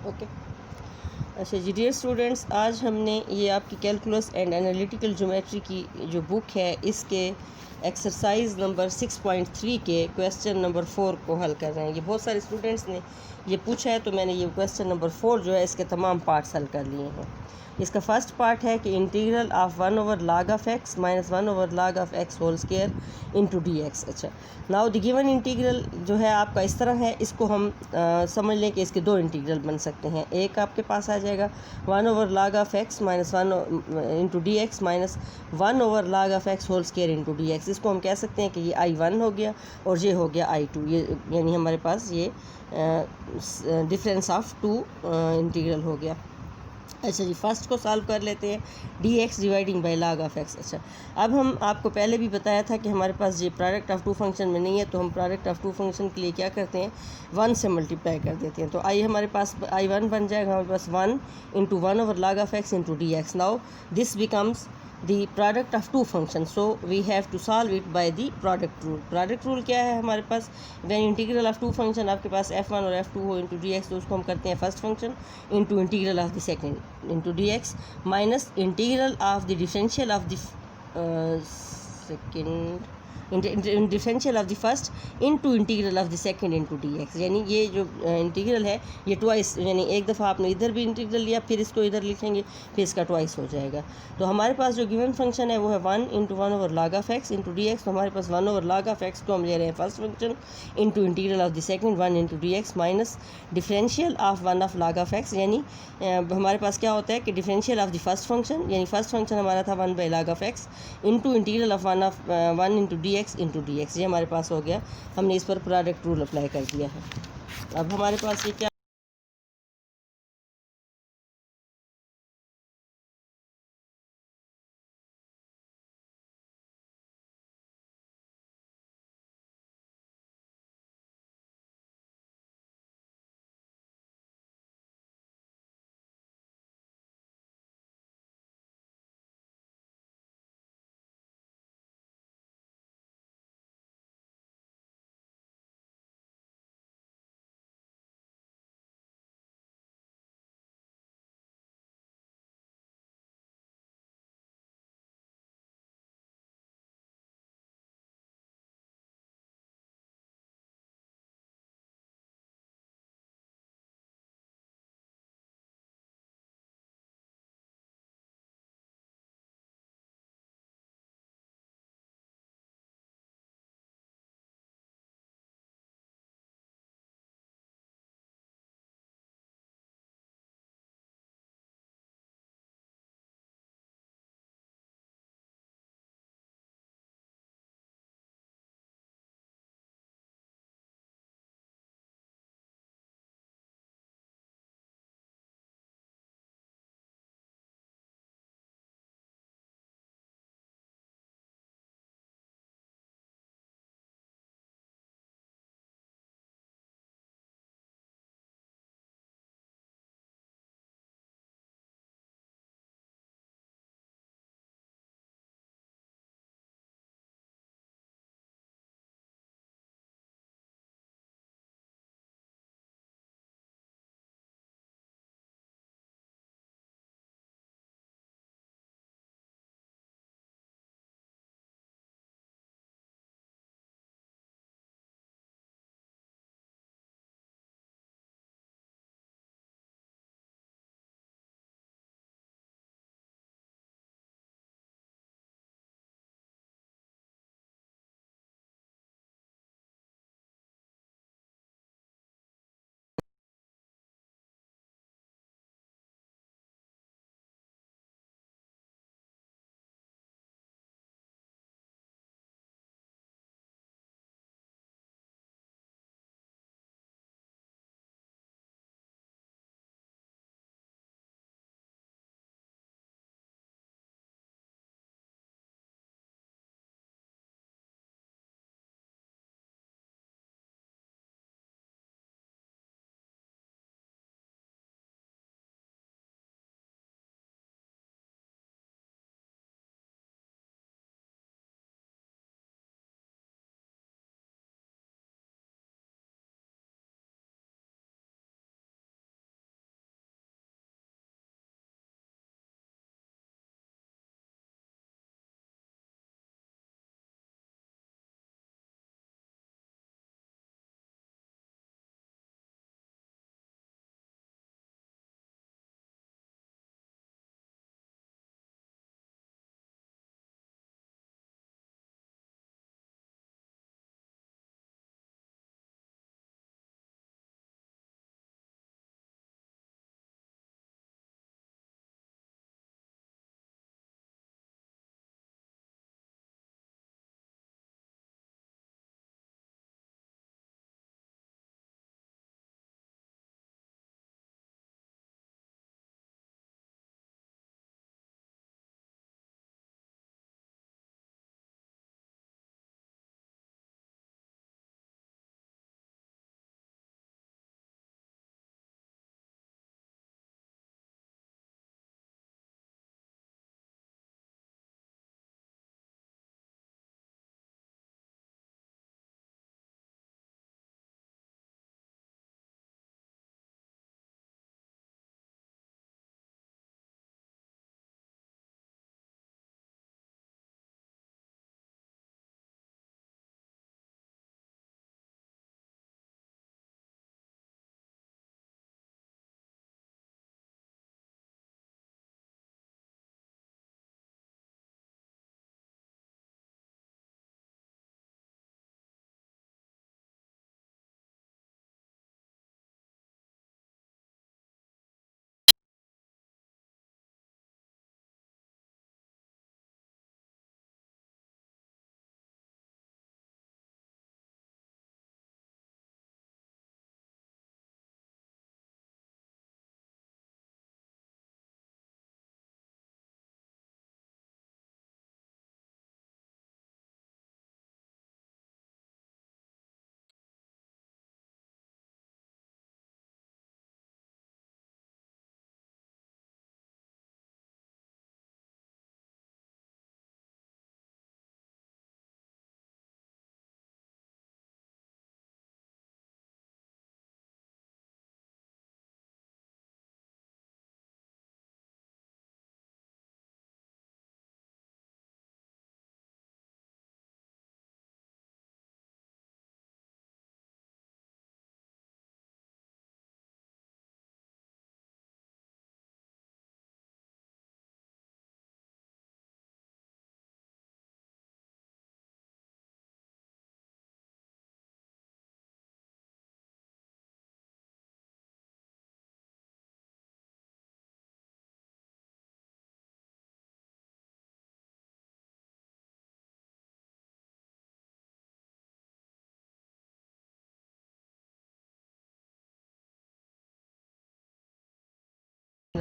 Okay. अच्छा जी dear students, आज हमने ये आपकी कैलकुलस एंड एनालिटिकल ज्योमेट्री की जो बुक है इसके एक्सरसाइज नंबर 6.3 के क्वेश्चन नंबर 4 को हल कर रहे हैं। ये बहुत सारे स्टूडेंट्स ने ये पूछा है, तो मैंने ये क्वेश्चन नंबर 4 जो है इसके तमाम पार्ट्स हल कर लिए हैं। इसका फर्स्ट पार्ट है कि integral of 1 over log of x minus 1 over log of x whole square into D X. अच्छा, नाउ द गिवन इंटीग्रल जो है आपका इस तरह है, इसको हम समझ लें कि इसके दो इंटीग्रल बन सकते हैं। एक आपके पास आ जाएगा 1 over log of x minus 1 into D X minus 1 over log of x whole square into D x. इसको हम कह सकते हैं कि ये I1 हो गया और ये हो गया I2। ये यानी हमारे पास ये डिफरेंस ऑफ टू इंटीग्रल हो गया। अच्छा जी, फर्स्ट को सॉल्व कर लेते हैं, D x dividing by log of x। अच्छा, अब हम आपको पहले भी बताया था कि हमारे पास ये प्रोडक्ट ऑफ टू फंक्शन में नहीं है, तो हम प्रोडक्ट ऑफ टू फंक्शन के लिए क्या करते हैं, 1 से मल्टीप्लाई कर देते हैं। तो आई हमारे पास I1 बन जाएगा हमारे पास 1 into 1 over log of x into D x. Now this becomes the product of two functions, so we have to solve it by the product rule। product rule क्या है हमारे पास, when integral of two function आपके पास f1 और f2 हो into dx, तो उसको हम करते हैं first function into integral of the second into dx minus integral of the differential of the second differential of the first into integral of the second into dx। यानी ये जो integral है ये ट्वाइस, यानी एक दफ़ा आपने इधर भी इंटीग्रल लिया फिर इसको इधर लिखेंगे फिर इसका ट्वाइस हो जाएगा। तो हमारे पास जो गिवन फंक्शन है वो है 1 into 1 over log of x into D x. तो हमारे पास 1 ओवर log ऑफ x को हम ले रहे हैं first function into integral of the second 1 into D X minus differential of 1 of log of x। यानी हमारे पास क्या होता है कि differential of the first function, यानी फर्स्ट फंक्शन हमारा था 1 by log of x into integral of 1 into D x into D x. ये हमारे पास हो गया, हमने इस पर प्रोडक्ट रूल अप्लाई कर दिया है। अब हमारे पास ये क्या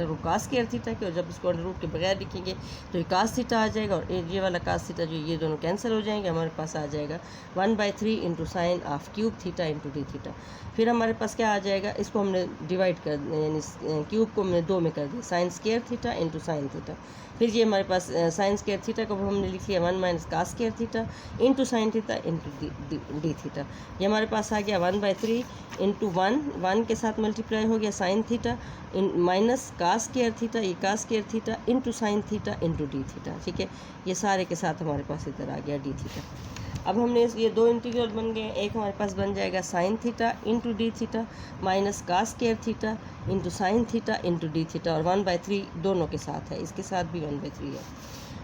रूट कास स्क्वायर थीटा के, और जब इसको अंडर रूट के बगैर लिखेंगे तो ये कास थीटा आ जाएगा, और ये वाला कास थीटा जो ये दोनों कैंसिल हो जाएंगे, हमारे पास आ जाएगा 1/3 into sine of cube theta into D theta. फिर हमारे पास क्या आ जाएगा, इसको हमने डिवाइड कर यानी क्यूब को हमने 2 में कर दिया, sine square theta into sine theta. फिर ये हमारे पास साइन स्क्वायर थीटा को हमने लिख लिया 1 minus cos square theta into sine theta into D theta. ये हमारे पास आ गया 1/3 इंटू 1 के साथ मल्टीप्लाई हो गया sine theta minus cos square theta, ये cos square theta into sine theta into D theta. ठीक है, ये सारे के साथ हमारे पास इधर आ गया डी थीटा। अब हमने ये दो इंटीग्रल बन गए, एक हमारे पास बन जाएगा sine theta into D theta minus cos square theta into sine theta into D theta, और 1/3 दोनों के साथ है, इसके साथ भी 1/3 है।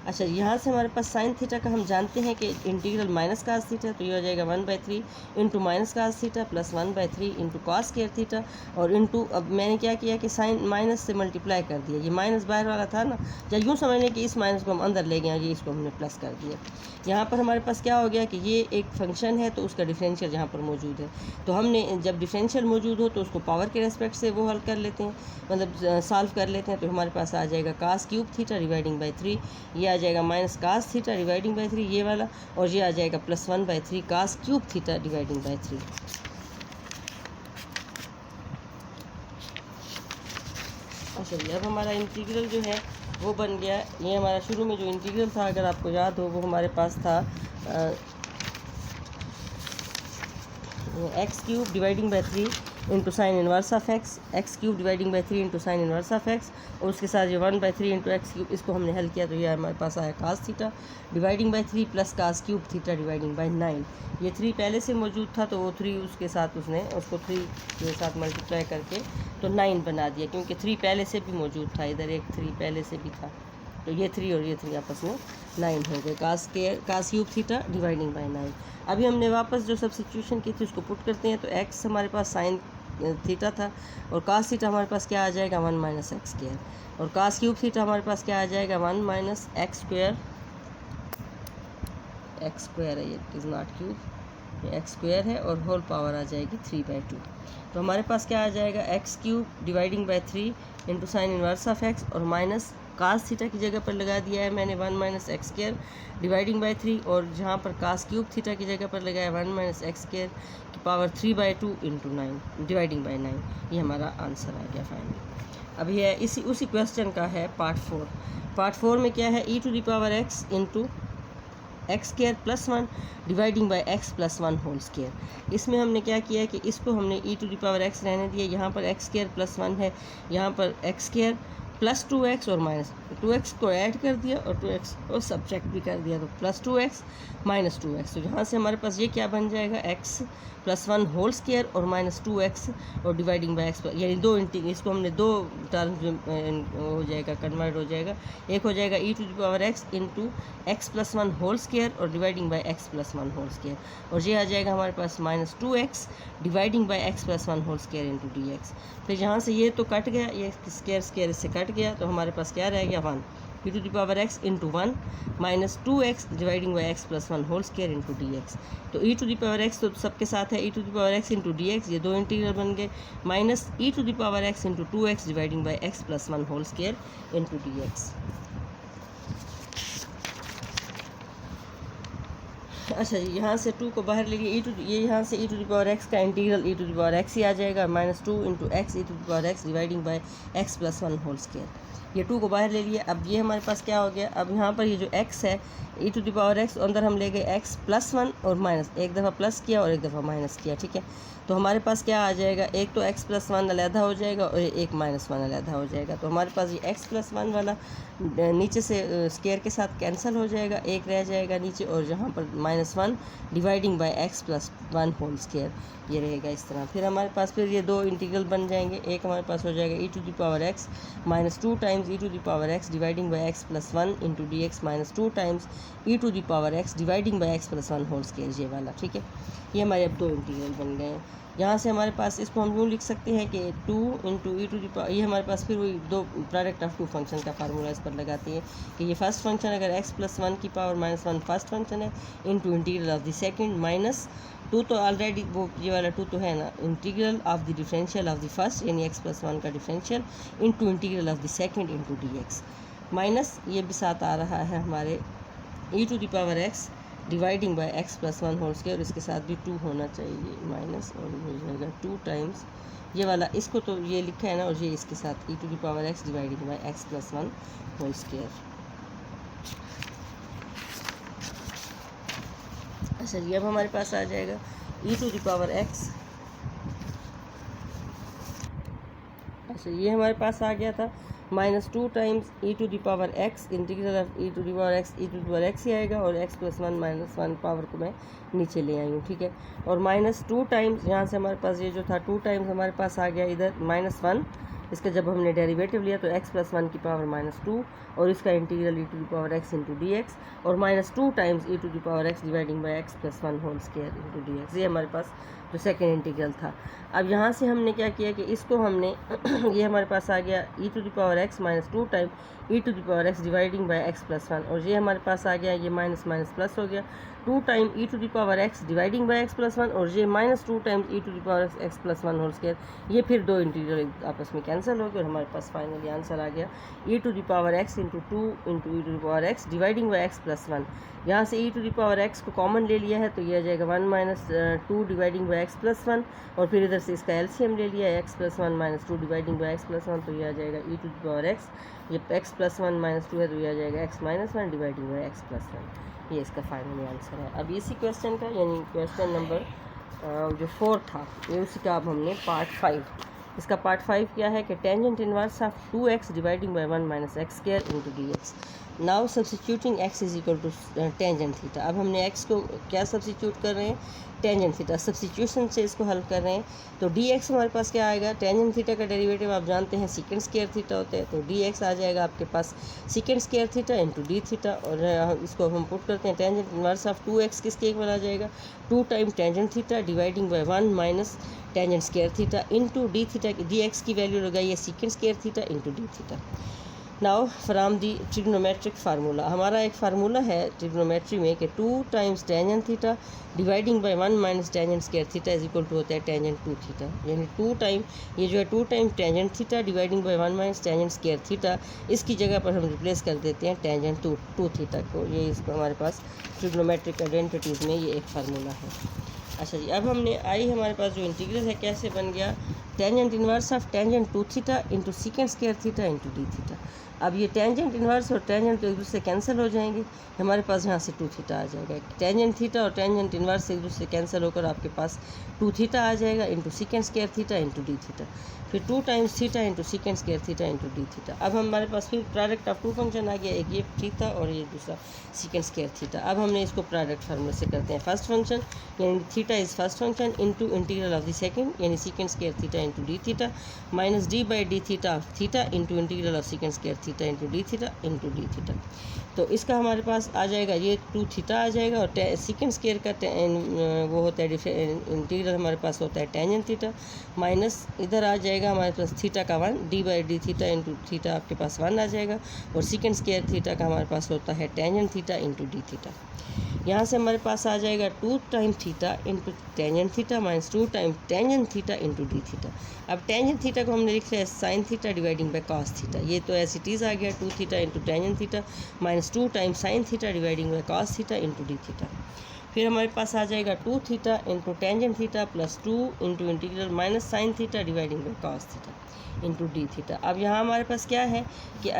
अच्छा, यहाँ से हमारे पास साइन थीटा का हम जानते हैं कि इंटीग्रल माइनस कास थीटा, तो ये हो जाएगा 1/3 into minus cos theta plus 1/3 into cos square theta, और इंटू अब मैंने क्या किया कि साइन माइनस से मल्टीप्लाई कर दिया, ये माइनस बाहर वाला था ना, जब यूँ समझ लें कि इस माइनस को हम अंदर ले गए और ये इसको हमने प्लस कर दिया। यहाँ पर हमारे पास क्या हो गया कि ये एक फंक्शन है तो उसका डिफरेंशियल यहाँ पर मौजूद है, तो हमने जब डिफरेंशियल मौजूद हो तो उसको पावर के रेस्पेक्ट से वो हल कर लेते हैं, मतलब सॉल्व कर लेते हैं। तो हमारे पास आ जाएगा cos cube theta dividing by 3, ये आ जाएगा minus cos theta dividing by 3 ये वाला, और ये आ जाएगा plus 1/3 cos cube theta dividing by 3। अच्छा जी, अब हमारा इंटीग्रल जो है वो बन गया। ये हमारा शुरू में जो इंटीग्रल था, अगर आपको याद हो, वो हमारे पास था x cube dividing by 3 into sine inverse of x cube dividing by 3 into sine inverse of x, और उसके साथ ये 1/3 इंटू एक्स क्यूब, इसको हमने हल किया तो ये हमारे पास आया cos theta dividing by 3 plus cos cube theta dividing by 9। ये 3 पहले से मौजूद था तो वो 3 उसके साथ उसको 3 के साथ मल्टीप्लाई करके तो 9 बना दिया, क्योंकि 3 पहले से भी मौजूद था, इधर एक 3 पहले से भी था, तो ये 3 और ये 3 आपस में 9 हो गए, cos cube theta dividing by 9। अभी हमने वापस जो सब्स्टिट्यूशन की थी उसको पुट करते हैं, तो एक्स हमारे पास साइन थीटा था, और कास थीटा हमारे पास क्या आ जाएगा 1 माइनस एक्स स्क्वायर, और कास क्यूब थीटा हमारे पास क्या आ जाएगा 1 माइनस एक्स स्क्वायर है, ये इट इज़ नॉट क्यूब, ये एक्स स्क्वायर है, और होल पावर आ जाएगी 3/2। तो हमारे पास क्या आ जाएगा x cube dividing by 3 into sine inverse of x, और माइनस कास थीटा की जगह पर लगा दिया है मैंने 1 minus x square dividing by 3, और जहाँ पर कास क्यूब थीटा की जगह पर लगाया 1 माइनस एक्स स्क्वायर की पावर 3/2 इंटू 9 डिवाइडिंग बाई 9। ये हमारा आंसर आ गया फाइनली। अब ये उसी क्वेश्चन का है पार्ट 4 में क्या है, e⁻x into X square plus 1 dividing by X plus 1 whole square. इसमें हमने क्या किया कि इसको हमने e⁻x रहने दिया, यहाँ पर एक्स स्क्वायर प्लस 1 है, यहाँ पर एक्स स्क्वायर प्लस 2x और माइनस 2x को ऐड कर दिया और 2x को सब्ट्रैक्ट भी कर दिया, तो प्लस 2x माइनस 2x, तो यहाँ से हमारे पास ये क्या बन जाएगा x प्लस 1 होल स्क्वायर और माइनस 2x और डिवाइडिंग बाई x, यानी दो इसको हमने दो टर्म हो जाएगा, कन्वर्ट हो जाएगा। एक हो जाएगा e⁻x into x plus 1 whole square और dividing by x plus 1 whole square, और ये आ जाएगा हमारे पास minus 2x dividing by x plus 1 whole square into dx। फिर यहाँ से ये तो कट गया, ये स्क्वायर इससे कट गया, तो हमारे पास क्या रह गया 1 e⁻x into 1 minus 2x dividing by x plus 1 whole square into dx। तो e⁻x तो सबके साथ है, e⁻x इंटू dx, ये दो इंटीग्रल बन गए, minus e⁻x into 2x dividing by x plus 1 whole square into dx। अच्छा जी, यहाँ से 2 को बाहर ले लिए, ये यहाँ से e⁻x का इंटीग्रल e⁻x ही आ जाएगा, minus 2 into X e⁻x dividing by x plus 1 whole square. ये 2 को बाहर ले लिए। अब ये हमारे पास क्या हो गया, अब यहाँ पर ये जो x है e⁻x अंदर हम ले गए x प्लस 1 और माइनस, एक दफ़ा प्लस किया और एक दफ़ा माइनस किया, ठीक है। तो हमारे पास क्या आ जाएगा, एक तो x प्लस 1 अलहदा हो जाएगा और एक माइनस 1 अलहदा हो जाएगा। तो हमारे पास ये x प्लस 1 वाला नीचे से स्क्वायर के साथ कैंसिल हो जाएगा, एक रह जाएगा नीचे, और जहाँ पर minus 1 dividing by x plus 1 whole square ये रहेगा इस तरह। फिर हमारे पास फिर ये दो इंटीग्रल बन जाएंगे, एक हमारे पास हो जाएगा e⁻x minus 2 times e⁻x dividing by x plus 1 into dx minus 2 times e⁻x dividing by x plus 1 whole square ये वाला, ठीक है। ये हमारे अब दो इंटीग्रल बन गए हैं। यहाँ से हमारे पास इसको हम यूँ लिख सकते हैं कि 2 इंटू ये हमारे पास फिर वही दो प्रोडक्ट ऑफ 2 फंक्शन का फार्मूला इस पर लगाते हैं कि ये फर्स्ट फंक्शन अगर x प्लस 1 की पावर माइनस 1 फर्स्ट फंक्शन है into integral of the second minus two तो ऑलरेडी वो ये वाला टू तो है ना, integral of the differential of the first यानी x+1 का differential into integral of the second into dx, minus ये भी साथ आ रहा है हमारे e⁻x dividing by x+1 whole square, इसके साथ भी 2 होना चाहिए माइनस, और हो जाएगा 2 टाइम्स ये वाला, इसको तो ये लिखा है ना, और ये इसके साथ e⁻x dividing by x+1 whole square. अच्छा ये अब हमारे पास आ जाएगा e⁻x, अच्छा ये हमारे पास आ गया था -2 times e⁻x integral of e⁻x ही आएगा, और x+1 -1 पावर को मैं नीचे ले आई हूँ, ठीक है। और -2 टाइम्स यहाँ से हमारे पास ये जो था 2 टाइम्स हमारे पास आ गया इधर -1, इसका जब हमने डेरिवेटिव लिया तो x+1 की पावर -2, और इसका इंटीग्रल e⁻x इंटू dx, और -2 times e⁻x dividing by x+1 whole square into dx, ये हमारे पास जो सेकेंड इंटीग्रल था। अब यहाँ से हमने क्या किया कि इसको हमने ये हमारे पास आ गया e⁻x -2 time e⁻x dividing by x+1, और ये हमारे पास आ गया ये माइनस माइनस प्लस हो गया 2 time e⁻x dividing by x+1, और ये -2 times e⁻x x+1 whole square, ये फिर दो इंटीग्रल आपस में कैंसिल हो गए, और हमारे पास फाइनली आंसर आ गया e⁻x into 2 into e⁻x dividing by x+1। यहाँ से e⁻x को कॉमन ले लिया है तो ये आ जाएगा 1 - 2 डिवाइडिंग बाय x+1, और फिर इधर से इसका एलसीएम ले लिया है x+1 - 2 डिवाइडिंग बाय x+1, तो ये आ जाएगा e⁻x, ये x+1 - 2 है तो ये आ जाएगा x - 1 डिवाइडिंग बाय x+1, ये इसका फाइनल आंसर है। अब इसी क्वेश्चन का यानी क्वेश्चन नंबर जो 4 था ये उसी का अब हमने पार्ट 5, इसका पार्ट 5 क्या है कि tangent inverse of 2x dividing by 1 - x square into dx। Now substituting x is equal to tangent theta. अब हमने x को क्या सब्सिट्यूट कर रहे हैं, टेंजेंट थीटा, सब्सिट्यूशन से इसको हल कर रहे हैं। तो dx हमारे पास क्या आएगा, टेंजेंट थीटा का डेरिवेटिव आप जानते हैं सेकंड स्क्वायर थीटा होता है, तो dx आ जाएगा आपके पास second square theta into D theta, और इसको हम पुट करते हैं टेंजेंट इनवर्स ऑफ 2x किसके इक्वल आ जाएगा 2 time tangent theta dividing by 1 minus tangent square theta into D theta, dx की वैल्यू लगाइए second square theta into D theta. Now from the trigonometric formula, हमारा एक formula है trigonometry में कि 2 times tangent theta dividing by 1 minus tangent square theta is equal to होता है tangent 2 theta, यानी 2 टाइम ये जो है 2 time tangent theta dividing by 1 minus tangent square theta, इसकी जगह पर हम रिप्लेस कर देते हैं टेंजेंट 2 थीटा को, ये इसको हमारे पास ट्रिग्नोमेट्रिक आइडेंटिटीज़ में ये एक फार्मूला है। अच्छा जी, अब हमने आई हमारे पास जो इंटीग्रल है कैसे बन गया, tangent inverse of tangent 2 theta into second square theta into D theta. अब ये टेंजेंट इनवर्स और टेंजेंट तो एक दूसरे से कैंसिल हो जाएंगे, हमारे पास यहाँ से 2 थीटा आ जाएगा, टेंजेंट थीटा और टेंजेंट इनवर्स एक दूसरे से कैंसिल होकर आपके पास 2 थीटा आ जाएगा into second square theta into D theta, फिर 2 times theta into second square theta into D theta. अब हमारे पास फिर प्रोडक्ट ऑफ 2 फंक्शन आ गया, एक ये थीटा और ये दूसरा सेकंड स्क्वायर थीटा। अब हमने इसको प्रोडक्ट फार्मूले से करते हैं, फर्स्ट फंक्शन यानी theta is first function into integral of the second यानी second square theta into D theta minus d by d theta of theta into integral of second square theta into D theta into D theta. तो इसका हमारे पास आ जाएगा ये 2 theta आ जाएगा, और सेकंड स्क्वायर का वो होता है इंटीग्रल हमारे पास होता है टेंजेंट थीटा, माइनस इधर आ जाएगा हमारे पास थीटा का 1 D by d theta into theta आपके पास 1 आ जाएगा, और सेकंड स्क्वायर थीटा का हमारे पास होता है tangent theta into D theta. यहाँ से हमारे पास आ जाएगा 2 time theta into tangent theta minus 2 time tangent theta into D theta. अब टेंजेंट थीटा को हमने लिखा है sine theta dividing by cos theta, ये तो एज इट इज़ आ गया 2 theta into tangent theta minus 2 time sine theta dividing by cos theta into D theta. फिर हमारे पास आ जाएगा 2 theta into tangent theta plus 2 into integral minus sine theta dividing by cos theta into D theta. अब यहाँ हमारे पास क्या है कि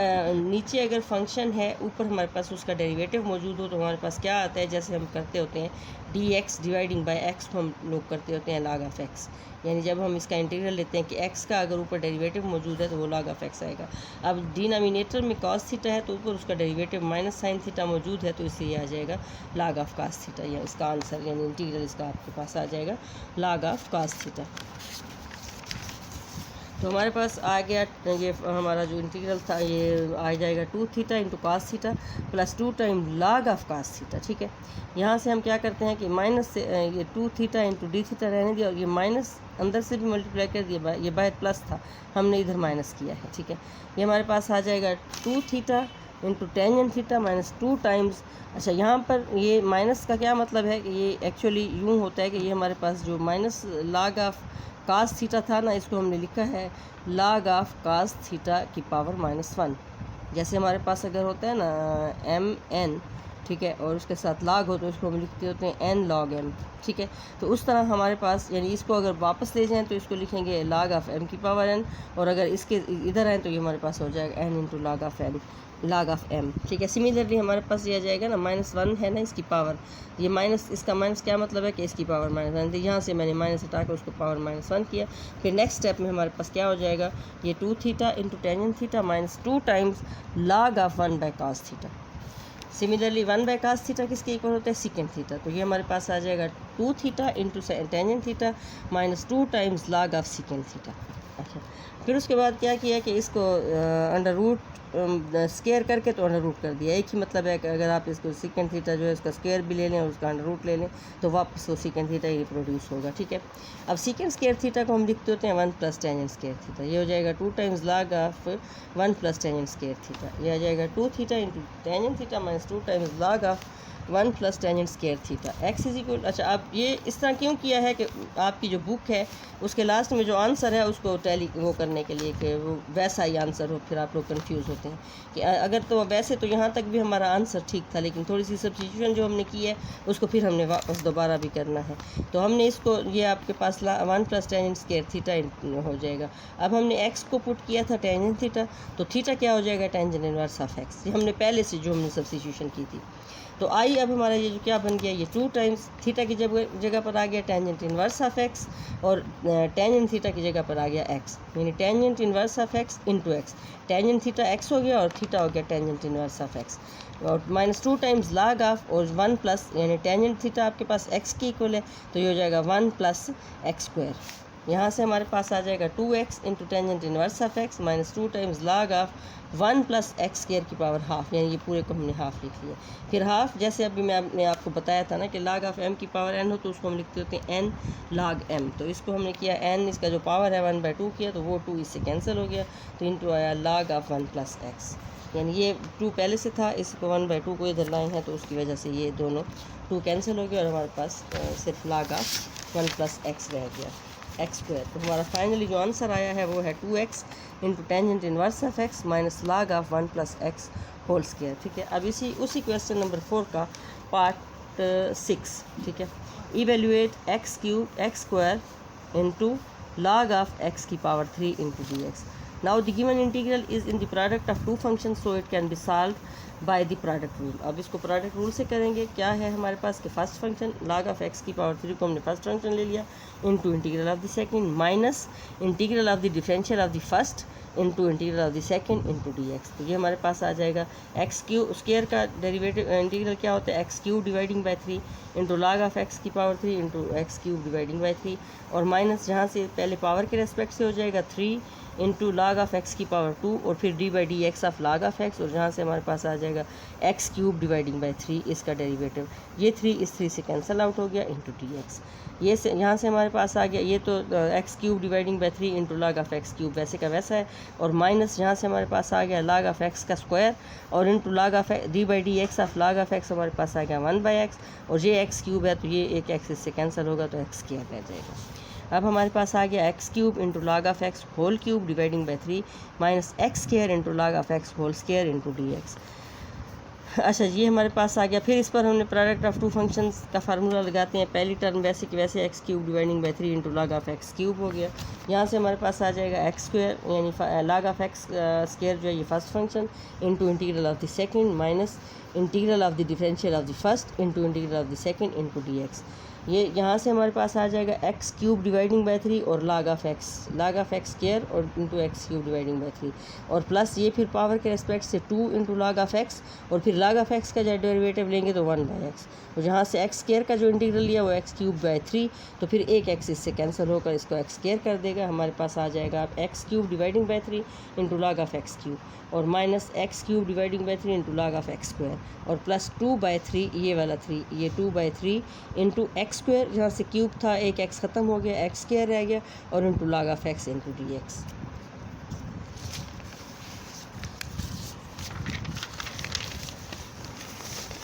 नीचे अगर फंक्शन है ऊपर हमारे पास उसका डेरिवेटिव मौजूद हो तो हमारे पास क्या आता है, जैसे हम करते होते हैं D x dividing by x को हम लोग करते होते हैं log ऑफ एक्स, यानी जब हम इसका इंटीग्रल लेते हैं कि x का अगर ऊपर डेरिवेटिव मौजूद है तो वो log ऑफ एक्स आएगा। अब डिनोमिनेटर में cos थीटा है तो ऊपर उसका डेरिवेटिव माइनस साइन थीटा मौजूद है तो इससे ये आ जाएगा log ऑफ cos थीटा, या इसका आंसर यानी इंटीग्रल इसका आपके पास आ जाएगा log ऑफ cos थीटा। तो हमारे पास आ गया ये हमारा जो इंटीग्रल था ये आ जाएगा 2 theta into cos theta plus 2 time log of cos theta, ठीक है। यहाँ से हम क्या करते हैं कि माइनस से ये 2 थीटा इंटू डी थीटा रहने दिया, और ये माइनस अंदर से भी मल्टीप्लाई कर दिया, ये बाहर प्लस था हमने इधर माइनस किया है, ठीक है। ये हमारे पास आ जाएगा 2 theta into tangent theta minus 2 times. अच्छा, यहाँ पर ये माइनस का क्या मतलब है कि ये एक्चुअली यूँ होता है कि ये हमारे पास जो minus log of cos theta था ना, इसको हमने लिखा है log ऑफ कास थीटा की पावर -1। जैसे हमारे पास अगर होता है ना mn, ठीक है, और उसके साथ log हो तो इसको हम लिखते होते हैं n log m, ठीक है। तो उस तरह हमारे पास, यानी इसको अगर वापस ले जाएं तो इसको लिखेंगे log ऑफ m की पावर n, और अगर इसके इधर आए तो ये हमारे पास हो जाएगा n into log of n log of m, ठीक है। सिमिलरली हमारे पास ये आ जाएगा ना -1 है ना इसकी पावर, ये माइनस, इसका माइनस क्या मतलब है कि इसकी पावर -1, तो यहाँ से मैंने माइनस हटा कर उसको पावर -1 किया। फिर नेक्स्ट स्टेप में हमारे पास क्या हो जाएगा, ये 2 theta into tangent theta minus 2 times log of 1 by cos theta. Similarly 1 by cos theta किसके इक्वल होता है, सीकेंड थीटा, तो ये हमारे पास आ जाएगा 2 theta into tangent theta minus 2 times log of secant theta. अच्छा, फिर उसके बाद क्या किया कि इसको अंडर रूट स्केयर करके तो अंडर रूट कर दिया। एक ही मतलब है कि अगर आप इसको सीकेंड थीटा जो है उसका स्क्वायर भी ले लें और उसका अंडर रूट ले लें तो वापस वो सीकेंड थीटा ही रिप्रोड्यूस होगा, ठीक है। अब सीकेंड स्क्वायर थीटा को हम लिखते होते हैं 1 प्लस टेंजेंट स्क्वायर थीटा, ये हो जाएगा 2 times log of 1 plus tangent square theta, ये आ जाएगा 2 theta into tangent theta minus 2 times log of 1 plus tangent square theta x is equal. अच्छा, अब ये इस तरह क्यों किया है कि आपकी जो बुक है उसके लास्ट में जो आंसर है उसको टैली वो करने के लिए कि वो वैसा ही आंसर हो, फिर आप लोग कंफ्यूज होते हैं कि अगर तो वैसे तो यहाँ तक भी हमारा आंसर ठीक था, लेकिन थोड़ी सी सब्स्टिट्यूशन जो हमने की है उसको फिर हमने वापस दोबारा भी करना है। तो हमने इसको, ये आपके पास 1 प्लस टेंजेंट स्क्वायर थीटा हो जाएगा। अब हमने एक्स को पुट किया था टेंजेंट थीटा, तो थीटा क्या हो जाएगा, टेंजेंट इनवर्स ऑफ एक्स, ये हमने पहले से जो हमने सब्स्टिट्यूशन की थी। तो आई अब हमारा ये जो क्या बन गया, ये 2 टाइम्स थीटा की जगह पर आ गया टेंजेंट इनवर्स ऑफ एक्स, और टेंजेंट थीटा की जगह पर आ गया एक्स, यानी tangent inverse of x into x. Tangent theta x हो गया और थीटा हो गया टेंजेंट इनवर्स ऑफ एक्स, और माइनस 2 टाइम्स log ऑफ और 1 प्लस, यानी टेंजेंट थीटा आपके पास एक्स की इक्वल है तो ये हो जाएगा 1 प्लस एक्स स्क्वायर। यहाँ से हमारे पास आ जाएगा 2x into tangent inverse of x minus 2 times log of 1 plus x square की पावर हाफ, यानी ये पूरे को हमने हाफ लिख लिया। फिर हाफ, जैसे अभी मैंने आपको बताया था ना कि log ऑफ m की पावर n हो तो उसको हम लिखते होते हैं n log m, तो इसको हमने किया n, इसका जो पावर है 1/2 किया तो वो 2 इससे कैंसिल हो गया, तो इंटू आया log ऑफ 1 प्लस एक्स, यानी ये 2 पहले से था, इसको 1/2 को इधर लाए हैं तो उसकी वजह से ये दोनों 2 कैंसिल हो गया और हमारे पास सिर्फ log ऑफ 1 प्लस एक्स रह गया, एक्स स्क्वायर। तो हमारा फाइनली जो आंसर आया है वो है 2x into tangent inverse of x minus log of 1 plus x whole square, ठीक है। अब उसी क्वेश्चन नंबर 4 का पार्ट 6, ठीक है। Evaluate x square into log of x की power 3 into dx। Now the given integral is in the product of two functions, so it can be solved by the product rule। अब इसको product rule से करेंगे। क्या है हमारे पास कि first function log of x की पावर 3 को हमने फर्स्ट फंक्शन ले लिया into integral of the second minus integral of the differential of the first into integral of the second into dx। तो ये हमारे पास आ जाएगा एक्स क्यू स्क्वायर का डेरिवेटिव इंटीग्रल क्या होता है, x cube dividing by 3 into log of x की power 3 into x cube dividing by 3, और माइनस जहाँ से पहले पावर के रेस्पेक्ट से हो जाएगा 3 इंटू log ऑफ x की पावर 2 और फिर D by D x of log of x, और जहाँ से हमारे पास आ जाएगा एक्स क्यूब डिवाइडिंग बाई 3 इसका डेरिवेटिव, ये 3 इस 3 से कैंसिल आउट हो गया इंटू dx। ये से यहाँ से हमारे पास आ गया, ये तो x cube dividing by 3 into log of x cube वैसे का वैसा है, और माइनस जहाँ से हमारे पास आ गया log ऑफ x का स्क्वायर और into log of D by D x of log of x हमारे पास आ गया 1/x, और ये एक्स क्यूब है तो ये एक एक्स इससे कैंसिल होगा तो एक्स स्क्वायर रह जाएगा। अब हमारे पास आ गया x cube into log of x whole cube dividing by 3 minus x square into log of x whole square into dx। अच्छा, ये हमारे पास आ गया। फिर इस पर हमने प्रोडक्ट ऑफ टू फंक्शंस का फार्मूला लगाते हैं। पहली टर्म वैसे कि वैसे x cube dividing by 3 into log of x cube हो गया। यहाँ से हमारे पास आ जाएगा एक्स स्क्वायर, यानी log ऑफ x स्क्वायर जो है ये first function into integral of the second minus integral of the differential of the first into integral of the second into dx। ये यहाँ से हमारे पास आ जाएगा एक्स क्यूब डिवाइडिंग बाई 3 और log ऑफ x स्क्वायर और into x cube dividing by 3, और प्लस ये फिर पावर के रेस्पेक्ट से 2 इंटू log ऑफ x, और फिर log ऑफ x का जब डेरिवेटिव लेंगे तो 1/x, और जहाँ से एक्स स्क्वायर का जो इंटीग्रल लिया वो एक्स क्यूब बाई 3, तो फिर एक एक्स इससे कैंसिल होकर इसको एक्स स्क्वायर कर देगा। हमारे पास आ जाएगा x cube dividing by 3 into log of x cube, और minus x cube dividing by 3 into log of x square, और प्लस 2/3 ये वाला 3, ये 2/3 इंटू एक्स स्क्वायर, जहाँ से क्यूब था एक एक्स ख़त्म हो गया, एक्स स्क्वायर रह गया, और into log of x into dx।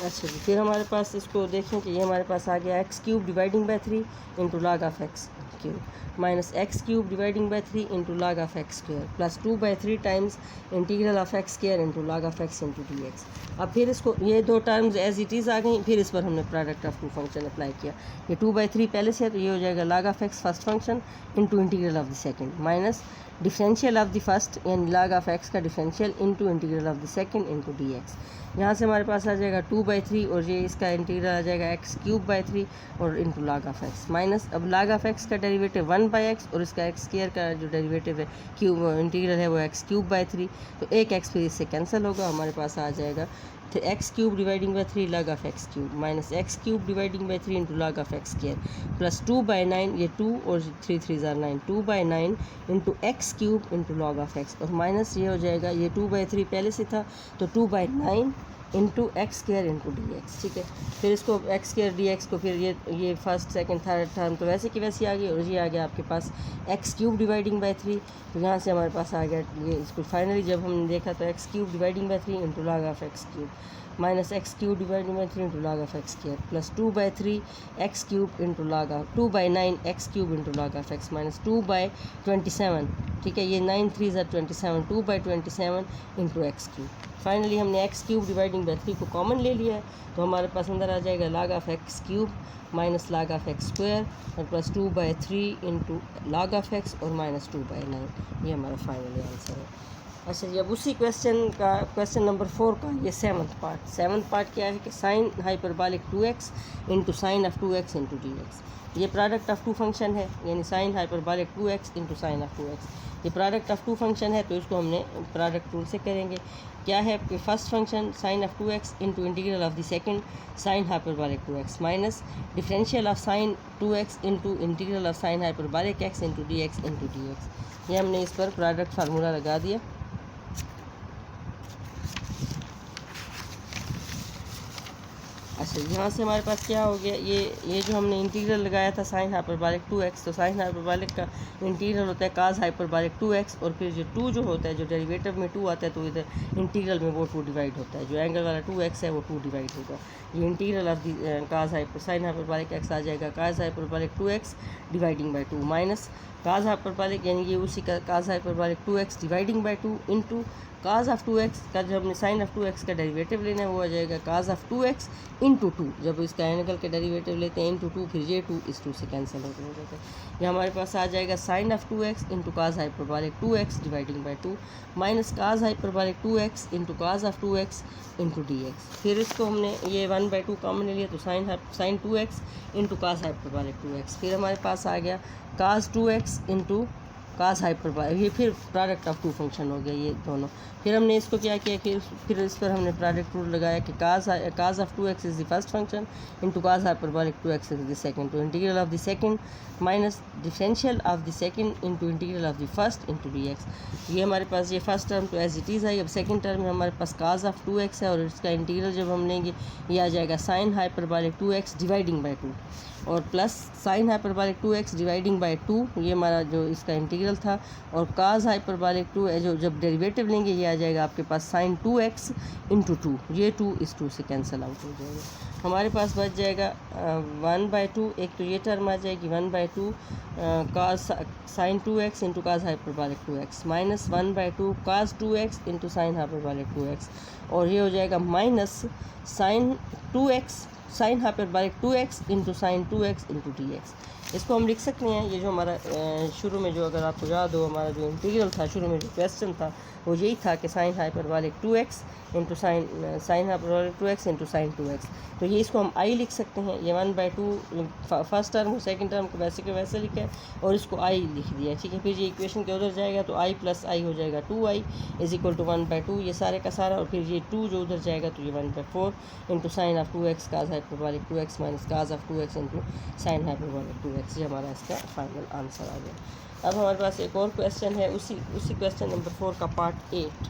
अच्छा जी, फिर हमारे पास इसको देखें कि ये हमारे पास आ गया x cube dividing by 3 into log of x cube minus x cube dividing by 3 into log of x square plus 2/3 times integral of x square into log of x into D x. अब फिर इसको ये दो terms as it is आ गई, फिर इस पर हमने product of two function apply किया। ये 2/3 पहले से है तो ये हो जाएगा log of x first function into integral of the second minus differential of the first यानी लॉग ऑफ एक्स का differential into integral of the second into D x. यहाँ से हमारे पास आ जाएगा 2/3 और ये इसका इंटीग्रल आ जाएगा एक्स क्यूब बाई 3 और into log of x minus अब लॉग ऑफ एक्स का डेरिवेटिव 1/x और इसका एक्स स्क्वायर का जो डेरिवेटिव है क्यूब इंटीग्रल है वो एक्स क्यूब बाई 3, तो एक एक्स फिर इससे कैंसिल होगा, हमारे पास आ जाएगा तो x cube dividing by 3 log of x cube minus x cube dividing by 3 into log of x square plus 2/9 ये 2 और 3 3 ज़ार 9 2/9 into x cube into log of x और माइनस ये हो जाएगा ये 2/3 पहले से था तो 2/9 into X square into D x. ठीक है, फिर इसको एक्स स्क्वायर डी एक्स को फिर ये फर्स्ट सेकंड थर्ड टर्म तो वैसे की वैसे आ गई और ये आ गया आपके पास एक्स क्यूब डिवाइडिंग बाई 3, तो यहाँ से हमारे पास आ गया ये इसको फाइनली जब हमने देखा तो x cube dividing by 3 into log of x cube minus x cube dividing by 3 into log of x square plus 2/3 x cube into log of 2/9 x cube into log of x minus 2/27। ठीक है, ये 9 3 ज़ार 27 2/27 into x cube. Finally हमने x cube dividing by 3 को common ले लिया है तो हमारे पास अंदर आ जाएगा log of x cube minus log of x square और plus 2/3 into log of x और माइनस 2/9, ये हमारा फाइनली आंसर है। अच्छा जी, अब उसी क्वेश्चन नंबर 4 का ये सेवन्थ पार्ट क्या है कि sign hyperbolic 2x into sign of 2x into D x. ये प्रोडक्ट ऑफ टू फंक्शन है यानी sign hyperbolic 2x into sign of 2x, ये प्रोडक्ट ऑफ टू फंक्शन है तो इसको हमने प्रोडक्ट रूल से करेंगे। क्या है कि first function sine of 2x into integral of the second sign hyperbolic 2x minus differential of sine 2x into integral of sine hyperbolic x into D x into D x. ये हमने इस पर product formula लगा दिया। अच्छा, यहाँ से हमारे पास क्या हो गया, ये जो हमने इंटीग्रल लगाया था साइन हाइपरबॉलिक 2x, तो साइन हाइपरबॉलिक का इंटीग्रल होता है काज हाइपरबॉलिक 2x और फिर जो 2 जो होता है जो डेरिवेटिव में 2 आता है तो इधर इंटीग्रल में वो 2 डिवाइड होता है, जो एंगल वाला 2x है वो 2 डिवाइड होगा। ये integral of the cos hyper sine hyperbolic x आ जाएगा cos hyperbolic 2x dividing by 2 minus cos hyperbolic यानी ये उसी का cos hyperbolic 2x dividing by 2 into cos of 2x का जो हमने साइन ऑफ 2x का डेरिवेटिव लेना है वो आ जाएगा काज ऑफ 2x इंटू 2, जब इसका एंगल के डेरिवेटिव लेते हैं इंटू 2 फिर ये 2 इस 2 से कैंसिल हो जाता है। ये हमारे पास आ जाएगा sine of 2x into cos hyperbolic 2x dividing by 2 minus cos hyperbolic 2x into cos of 2x into D x. फिर इसको हमने ये 1/2 कॉमन ले लिया तो sign 2x into cos hyperbolic 2x, फिर हमारे पास आ गया काज 2x इंटू काज हाइपरबॉलिक, ये फिर प्रोडक्ट ऑफ टू फंक्शन हो गया ये दोनों। फिर हमने इसको क्या किया कि फिर इस पर हमने प्रोडक्ट रूल लगाया कि cos of 2x is the first function into cos hyperbolic 2x is the second, तो integral of the second minus differential of the second into integral of the first into D x. ये हमारे पास ये first term तो as it is आई। अब second term में हमारे पास काज ऑफ 2x है और इसका इंटीग्रल जब हम लेंगे ये आ जाएगा sign hyperbolic 2x dividing by 2 और plus sign hyperbolic 2x dividing by 2, ये हमारा जो इसका इंटीग्रल था, और काज हाइपरबॉलिक 2 जो जब डेरिवेटिव लेंगे ये आ जाएगा आपके पास साइन 2x इंटू 2, ये 2 इस 2 से कैंसिल आउट हो जाएगा। हमारे पास बच जाएगा 1/2, एक तो ये टर्म आ जाएगी 1/2 cos sine 2x into cos hyperbolic 2x minus 1/2 cos 2x into sine hyperbolic 2x, और ये हो जाएगा minus sine 2x sine hyperbolic 2x into sine 2x into D x. इसको हम लिख सकते हैं, ये जो हमारा शुरू में जो अगर आपको याद हो हमारा जो इंटीग्रल था शुरू में जो क्वेश्चन था वो यही था कि sign hyperbolic 2x into sine hyperbolic 2x into sine 2x, तो ये इसको हम आई लिख सकते हैं। ये 1/2 फर्स्ट टर्म और सेकंड टर्म को वैसे के वैसे लिखा है और इसको आई लिख दिया, ठीक है। फिर ये इक्वेशन के उधर जाएगा तो आई प्लस आई हो जाएगा 2i इज इक्वल टू 1/2 ये सारे का सारा, और फिर ये 2 जो उधर जाएगा तो ये 1/4 into sine of 2x cause hyperbolic 2x minus cause of 2x into sine hyperbolic 2x, ये हमारा इसका फाइनल आंसर आ गया। अब हमारे पास एक और क्वेश्चन है उसी क्वेश्चन नंबर 4 का पार्ट 8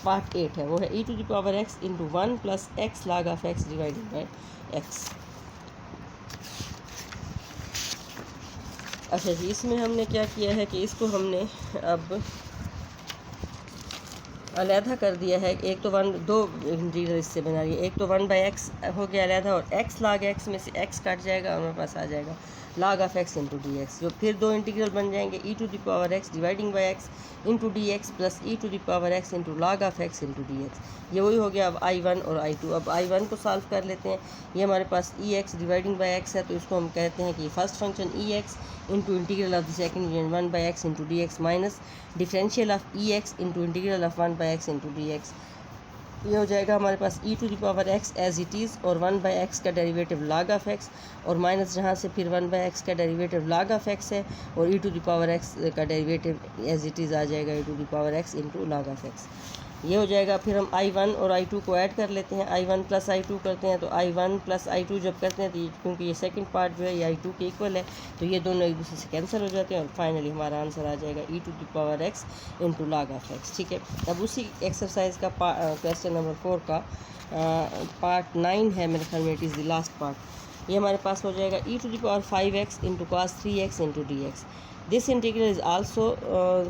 पार्ट 8 है, वो है e⁻x into 1 plus x log of x divided by x। अच्छा जी, इसमें हमने क्या किया है कि इसको हमने अब अलहदा कर दिया है। एक तो दो इंटीग्रल इससे बना रही है, एक तो 1/x हो गया अलहदा और x log x में से x कट जाएगा और हमारे पास आ जाएगा log of x into D x, जो फिर दो इंटीग्रल बन जाएंगे e⁻x dividing by x into D x plus e⁻x into log of x into D x. ये वही हो गया अब I1 और I2। अब I1 को सॉल्व कर लेते हैं। ये हमारे पास ex डिवाइडिंग बाई x है, तो इसको हम कहते हैं कि first function ex into integral of the second union 1/x into D X minus differential of ex into integral of 1/x into D x. ये हो जाएगा हमारे पास e⁻x एज इट इज़ और 1/x का डेरिवेटिव log of x और minus जहाँ से फिर 1/x का डेरिवेटिव log of x है और e⁻x का डेरिवेटिव एज इट इज़ आ जाएगा e⁻x into log of x। ये हो जाएगा। फिर हम I1 और I2 को ऐड कर लेते हैं। I1 प्लस I2 करते हैं तो I1 प्लस I2 जब करते हैं तो क्योंकि ये सेकंड पार्ट जो है ये I2 के इक्वल है तो ये दोनों एक दूसरे से कैंसिल हो जाते हैं और फाइनली हमारा आंसर आ जाएगा e⁻x into log of x। ठीक है, अब उसी एक्सरसाइज का क्वेश्चन नंबर 4 का पार्ट 9 है मेरे ख्याल में, it is the last part. ये हमारे पास हो जाएगा e⁻5x into cos 3x into D x. This integral is also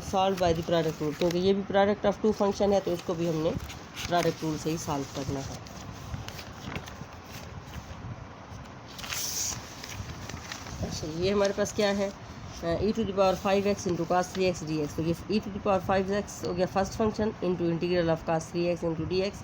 solve by the product rule, क्योंकि ये भी प्रोडक्ट ऑफ टू फंक्शन है तो इसको भी हमने प्रोडक्ट रूल से ही सॉल्व करना है। अच्छा, ये हमारे पास क्या है e⁻5x into cos 3x dx। तो ये e⁻5x हो गया first function into integral of cos 3x into D X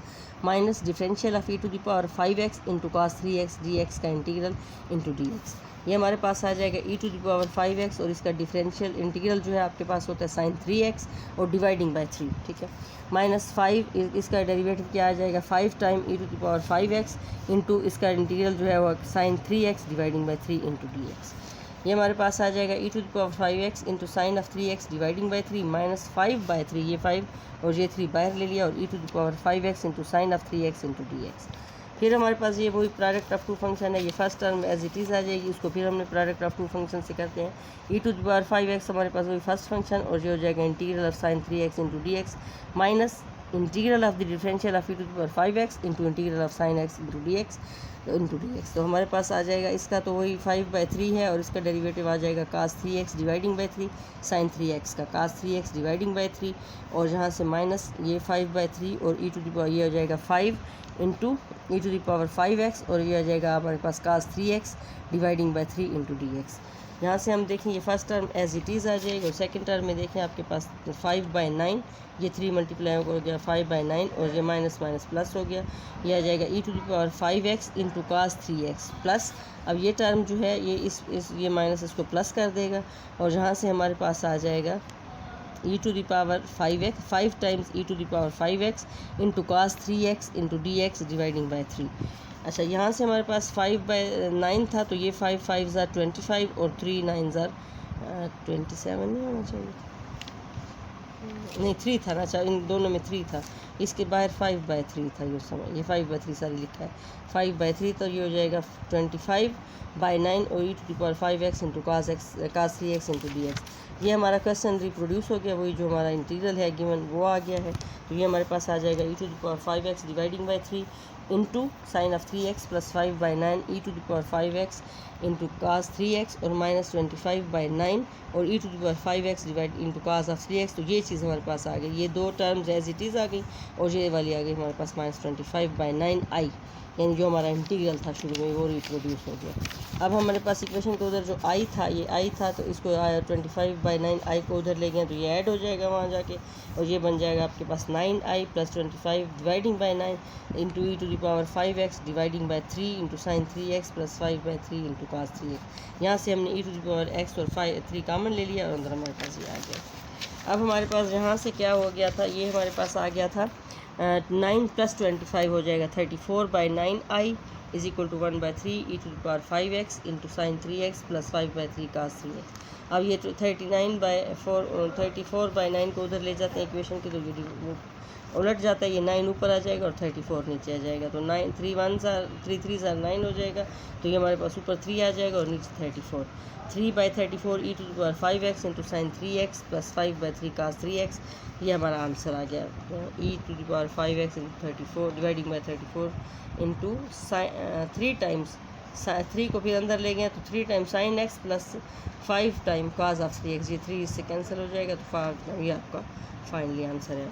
minus differential of e⁻5x into cos 3x dx का इंटीग्रल इंटू डी एक्स। ये हमारे पास आ जाएगा e⁻5x और इसका डिफरेंशियल इंटीग्रल जो है आपके पास होता है sin 3x और डिवाइडिंग बाय 3। ठीक है, माइनस 5 इसका डेरिवेटिव क्या आ जाएगा 5 टाइम e⁻5x इंटू इसका इंटीग्रल जो है वो sin 3x dividing by 3 into D x. ये हमारे पास आ जाएगा e⁻5x into sign of 3x dividing by 3 minus 5/3, ये 5 और ये 3 बाहर ले लिया और e⁻5x into sign of 3x into D x. फिर हमारे पास ये वही प्रोडक्ट ऑफ टू फंक्शन है, ये first term as it is आ जाएगी, उसको फिर हमने प्रोडक्ट ऑफ टू फंक्शन से करते हैं। e⁻5x हमारे पास वही फर्स्ट फंक्शन और ये हो जाएगा integral of sine 3x into D X minus integral of the differential of e⁻5x into integral of sine x into D x. तो हमारे पास आ जाएगा इसका तो वही 5/3 है और इसका डेरिवेटिव आ जाएगा cos 3x dividing by 3 sin 3x का cos 3x डिवाइडिंग बाई 3 और जहाँ से माइनस ये 5/3 और ये हो जाएगा 5 इंटू e⁻5x और ये आ जाएगा हमारे पास cos 3x dividing by 3 into D x. यहाँ से हम देखें ये first term as it is आ जाएगी और सेकंड टर्म में देखें आपके पास 5/9, ये 3 मल्टीप्लाई हो गया 5/9 और ये माइनस माइनस प्लस हो गया, ये आ जाएगा e⁻5x into cos 3x plus. अब ये टर्म जो है ये माइनस इसको प्लस कर देगा और जहाँ से हमारे पास आ जाएगा e⁻5x 5 times e⁻5x into cos 3x into D x dividing by 3। अच्छा, यहाँ से हमारे पास 5/9 था तो ये 5 5 25 और 3 9 27 नहीं होना चाहिए, नहीं 3 था ना। अच्छा, इन दोनों में 3 था, इसके बाहर 5/3 था, ये समय ये 5/3 सारी लिखा है 5/3 तो ये हो जाएगा 25/9 और e⁻5x into cos 3x into D x. ये हमारा क्वेश्चन रिप्रोड्यूस हो गया, वही जो हमारा इंटीग्रल है गिवन वो आ गया है। तो ये हमारे पास आ जाएगा e⁻5x dividing by 3 into sine of 3x plus 5/9 e⁻5x into cos 3x और माइनस 25/9 और e⁻5x divide into cos of 3x। तो ये चीज़ हमारे पास आ गई, ये दो टर्म्स एज इट इज़ आ गई और ये वाली आ गई हमारे पास माइनस 25/9i, यानी जो हमारा इंटीग्रल था शुरू में वो रिप्रोड्यूस हो गया। अब हमारे पास इक्वेशन के उधर जो आई था, ये आई था तो इसको 25/9i को उधर ले गए तो ये ऐड हो जाएगा वहाँ जाके और ये बन जाएगा आपके पास 9i plus 25 dividing by 9 into e⁻5x dividing by 3 into sine 3x plus 5/3 into cos 3x। यहाँ से हमने e⁻x और 3 कामन ले लिया और अंदर हमारे पास ये आ गया। अब हमारे पास यहाँ से क्या हो गया था, ये हमारे पास आ गया था 9 प्लस 25 हो जाएगा 34/9i is equal to 1/3 e⁻5x into sine 3x plus 5/3 cos 3x। अब ये 34/9 को उधर ले जाते हैं इक्वेशन के, तो ये उलट जाता है, ये 9 ऊपर आ जाएगा और 34 नीचे आ जाएगा। तो 3 3 9 हो जाएगा, तो ये हमारे पास ऊपर 3 आ जाएगा और नीचे 34। 3/34 e⁻5x into sine 3x plus 5/3 cos 3x, ये हमारा आंसर आ गया। e⁻5x into 34 dividing by 34 into 3 times 3 को फिर अंदर ले गए तो 3 time sine x plus 5 time cos of 3x, ये 3 इससे कैंसिल हो जाएगा तो ये आपका फाइनली आंसर है।